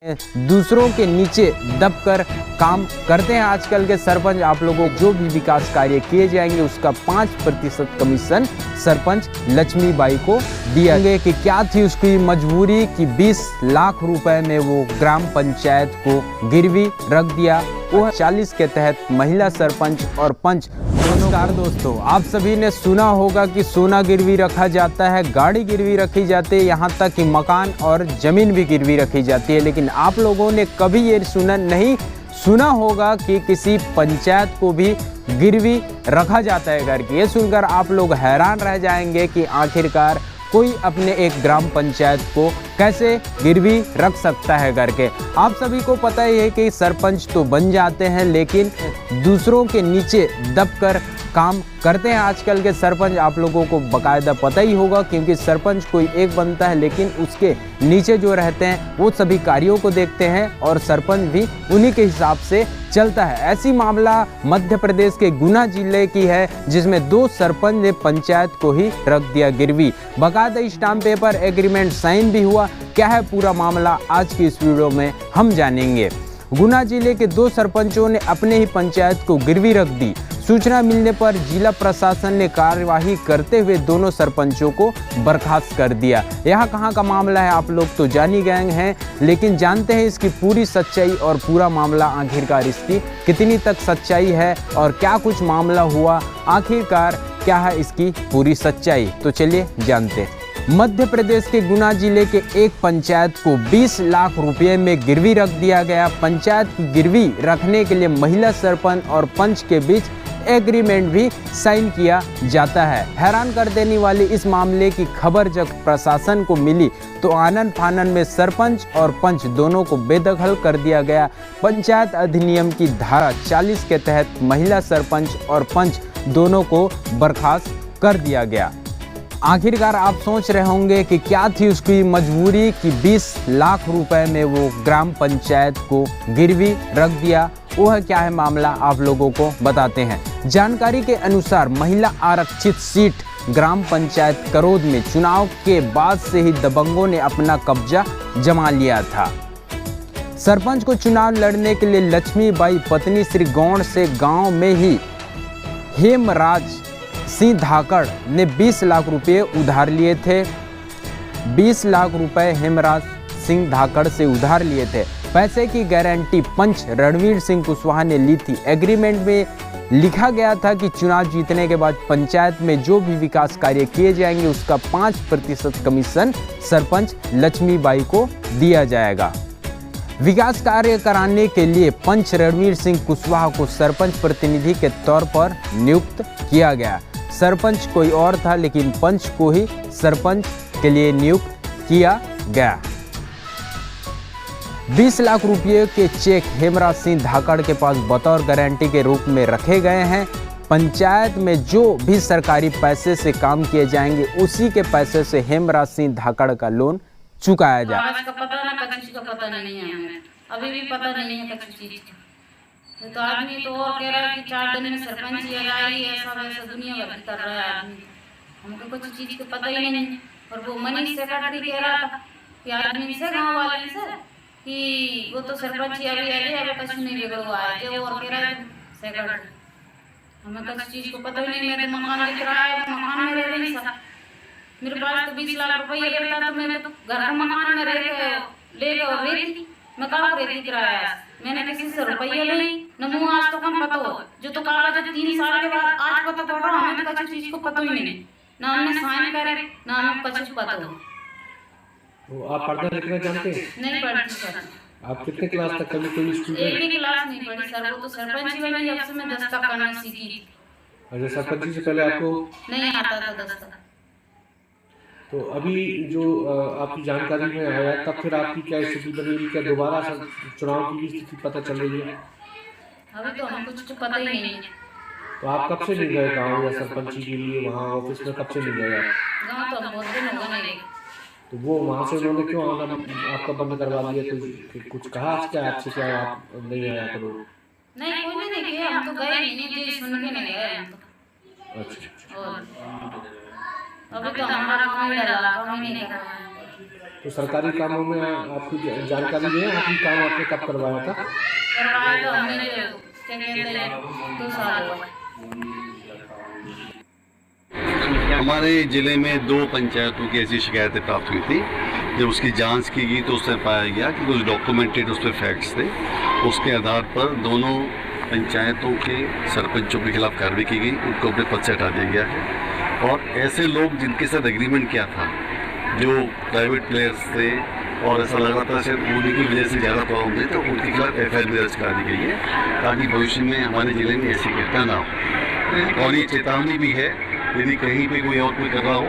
दूसरों के नीचे दबकर काम करते हैं आजकल के सरपंच। आप लोगों को जो भी विकास कार्य किए जाएंगे उसका 5% कमीशन सरपंच लक्ष्मीबाई को दिया गया। कि क्या थी उसकी मजबूरी कि 20 लाख रुपए में वो ग्राम पंचायत को गिरवी रख दिया। वो 40 के तहत महिला सरपंच और पंच। नमस्कार दोस्तों, आप सभी ने सुना होगा कि सोना गिरवी रखा जाता है, गाड़ी गिरवी रखी जाती है, यहाँ तक कि मकान और जमीन भी गिरवी रखी जाती है। लेकिन आप लोगों ने कभी ये नहीं सुना होगा कि किसी पंचायत को भी गिरवी रखा जाता है घर की। ये सुनकर आप लोग हैरान रह जाएंगे कि आखिरकार कोई अपने एक ग्राम पंचायत को कैसे गिरवी रख सकता है घर के। आप सभी को पता ही है कि सरपंच तो बन जाते हैं लेकिन दूसरों के नीचे दबकर काम करते हैं आजकल के सरपंच। आप लोगों को बाकायदा पता ही होगा क्योंकि सरपंच कोई एक बनता है लेकिन उसके नीचे जो रहते हैं वो सभी कार्यों को देखते हैं और सरपंच भी उन्हीं के हिसाब से चलता है। ऐसी मामला मध्य प्रदेश के गुना जिले की है जिसमें 2 सरपंच ने पंचायत को ही रख दिया गिरवी। बाकायदा स्टाम्प पेपर एग्रीमेंट साइन भी हुआ। क्या है पूरा मामला आज की इस वीडियो में हम जानेंगे। गुना जिले के 2 सरपंचों ने अपने ही पंचायत को गिरवी रख दी। सूचना मिलने पर जिला प्रशासन ने कार्यवाही करते हुए दोनों सरपंचों को बर्खास्त कर दिया। यहाँ कहाँ का मामला है आप लोग तो जान ही गए हैं, लेकिन जानते हैं इसकी पूरी सच्चाई और पूरा मामला आखिरकार इसकी कितनी तक सच्चाई है और क्या कुछ मामला हुआ, आखिरकार क्या है इसकी पूरी सच्चाई। तो चलिए जानते हैं। मध्य प्रदेश के गुना जिले के एक पंचायत को 20 लाख रुपए में गिरवी रख दिया गया। पंचायत की गिरवी रखने के लिए महिला सरपंच और पंच के बीच एग्रीमेंट भी साइन किया जाता है। हैरान कर देने वाली इस मामले की खबर जब प्रशासन को मिली तो आनन फानन में सरपंच और पंच दोनों को बेदखल कर दिया गया। पंचायत अधिनियम की धारा 40 के तहत महिला सरपंच और पंच दोनों को बर्खास्त कर दिया गया। आखिरकार आप सोच रहे होंगे कि क्या थी उसकी मजबूरी कि 20 लाख रुपए में वो ग्राम पंचायत को गिरवी रख दिया। वह क्या है मामला आप लोगों को बताते हैं। जानकारी के अनुसार महिला आरक्षित सीट ग्राम पंचायत करौद में चुनाव के बाद से ही दबंगों ने अपना कब्जा जमा लिया था। सरपंच को चुनाव लड़ने के लिए लक्ष्मीबाई पत्नी श्री गौड़ से गांव में ही हेमराज सिंह धाकड़ ने 20 लाख रुपए उधार लिए थे। 20 लाख रुपए हेमराज सिंह धाकड़ से उधार लिए थे। पैसे की गारंटी पंच रणवीर सिंह कुशवाहा ने ली थी। एग्रीमेंट में लिखा गया था कि चुनाव जीतने के बाद पंचायत में जो भी विकास कार्य किए जाएंगे उसका 5% कमीशन सरपंच लक्ष्मीबाई को दिया जाएगा। विकास कार्य कराने के लिए पंच रणवीर सिंह कुशवाहा को सरपंच प्रतिनिधि के तौर पर नियुक्त किया गया। सरपंच कोई और था लेकिन पंच को ही सरपंच के लिए नियुक्त किया गया। 20 लाख रुपये के चेक हेमराज सिंह धाकड़ के पास बतौर गारंटी के रूप में रखे गए हैं। पंचायत में जो भी सरकारी पैसे से काम किए जाएंगे उसी के पैसे से हेमराज सिंह धाकड़ का लोन चुकाया जाए। अभी भी पता नहीं है कुछ चीज तो आदमी तो और कह रहा है कि 4 दिन में सरपंच ही आई, ऐसा वैसा दुनिया भर कर रहा है आदमी। हमको कुछ चीज का पता ही नहीं। और वो मनीष सेक्रेटरी कह रहा था कि आदमी से गांव वाले से कि वो तो सरपंच ही अभी आए, अभी कुछ नहीं बिगड़ हुआ है जो और कह रहा है सेक्रेटरी। हमें कुछ चीज को पता ही नहीं। मैं तो मकान लिख रहा है, मकान में रह नहीं सकता। मेरे पास तो 20 लाख रुपये रहता तो मैं तो घर का मकान में रह ले और रहती। मैं कहाँ रहती किराया, मैंने किसी से रुपया नहीं न मुँह आज तो कम पता हो। जो तो कागज 3 साल के बाद आज पता पड़ रहा, हमें तो कुछ चीज को पता ही नहीं। ना हमने साइन करे ना हमें कुछ पता हो। तो आप पढ़ना लिखना जानते हैं? नहीं पढ़ती सर। आप कितने क्लास तक कभी कोई स्टूडेंट? एक भी क्लास नहीं पढ़ी सर। वो तो सरपंच ही बनी जब से मैं 10 तक करना सीखी। अच्छा, सरपंच से पहले आपको नहीं आता था 10 तक। तो अभी जो आपकी जानकारी में आया तब फिर आपकी क्या स्थिति बनी? क्या दोबारा चुनाव की स्थिति पता चल रही है? अभी तो हमें कुछ पता ही नहीं है। तो आप कब से नहीं गए गाँव या सरपंची के लिए वहाँ ऑफिस में कब से नहीं गए आप? गाँव तो हम बहुत दिन हो गए नहीं। तो वो वहाँ से उन्होंने क्यों आना आपका बंद करवा दिया? तो कुछ कहा क्या आपसे, क्या आप नहीं आया करो? नहीं कोई नहीं किया, हम तो गए ही नहीं, जो सुन के नहीं गए हम तो। अच्छा, और अभी तो हमारा काम ही डरा, काम ही नहीं कर रहा है। तो सरकारी कामों में आपकी जानकारी है, आपकी काम आपने कब करवाया था? करवाया तो हमने क्या कहते हैं 2 साल हुआ। हमारे ज़िले में 2 पंचायतों की ऐसी शिकायतें प्राप्त हुई थी। जब उसकी जांच की गई तो उससे पाया गया कि कुछ डॉक्यूमेंटेड उस पर फैक्ट्स थे। उसके आधार पर दोनों पंचायतों के सरपंचों के खिलाफ कार्रवाई की गई, उनको अपने पद से हटा दिया गया है। और ऐसे लोग जिनके साथ एग्रीमेंट किया था, जो प्राइवेट प्लेयर्स थे और ऐसा लगा था शायद उन्हीं की वजह से ज़्यादा प्रॉब्लम हुई, तो उनके खिलाफ FIR दर्ज करा दी गई है ताकि भविष्य में हमारे ज़िले में ऐसी घटना ना हो। और ये चेतावनी भी है, यदि कहीं पे कोई और कोई कर रहा हो